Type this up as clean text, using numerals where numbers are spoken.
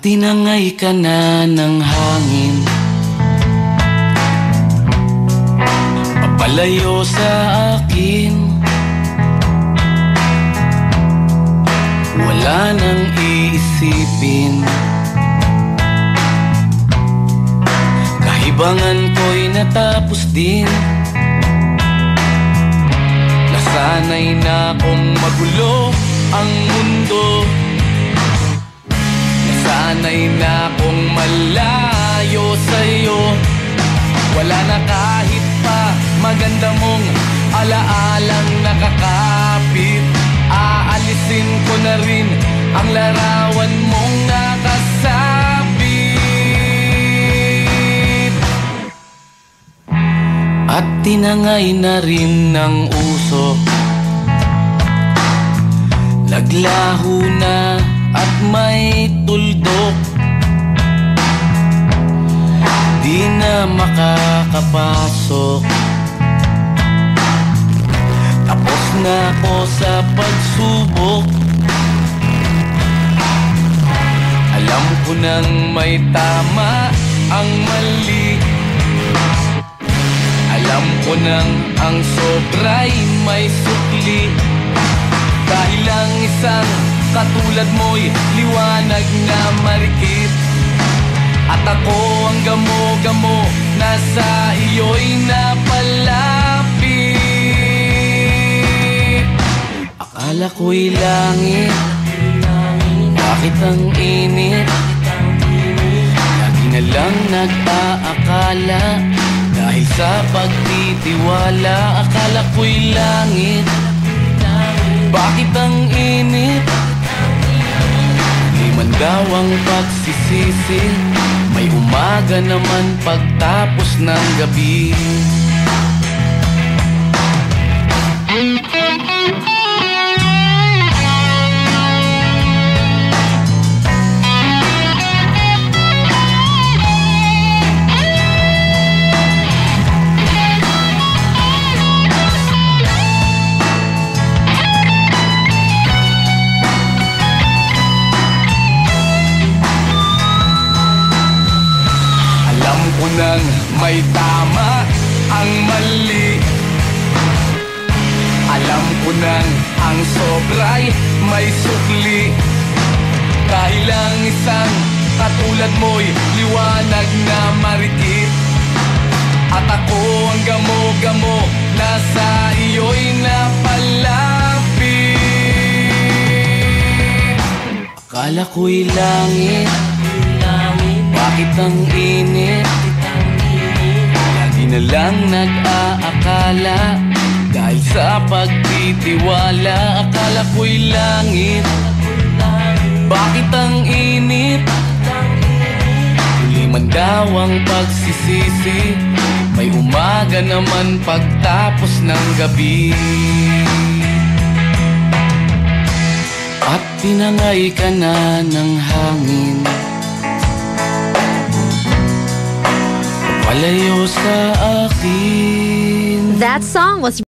tinangay ka na ng hangin, papalayo sa akin. Wala nang iisipin, kahibangan ko'y natapos din. Nasanay na kong magulo ang mundo, nasanay na kong malayo sa'yo. Wala na kahit pa maganda mong alaalang nakakapit. Aalisin ko na rin ang larawan mong nakasabit. At tinangay na rin ng usok, naglaho na at may tuldok. Di na makakapasok, tapos na ako sa pagsubok. Alam ko nang may tama ang mali, alam ko nang ang sobra'y may sukli. Dahil lang isang katulad mo'y liwanag na marikit, at ako ang gamo-gamo na sa iyo'y napalapit. Akala ko'y langit, bakit ang init? Lagi na lang nag-aakala, dahil sa pagtitiwala. Akala ko'y langit, bakit ang init? Di man daw ang pagsisisi, may umaga naman pagtapos ng gabi. Nang may tama ang mali, alam ko nang ang sobra'y may sukli. Dahil lang isang katulad mo'y liwanag na marikit, at ako ang gamo-gamo na sa iyo'y napalapit. Akala ko'y langit, bakit ang init? Lagi na lang nag-aakala, dahil sa pagtitiwala. Akala ko'y langit, bakit ang init? Huli man daw ang pagsisisi, may umaga naman pagtapos ng gabi. At tinangay ka na ng hangin, palayo sa akin. That song was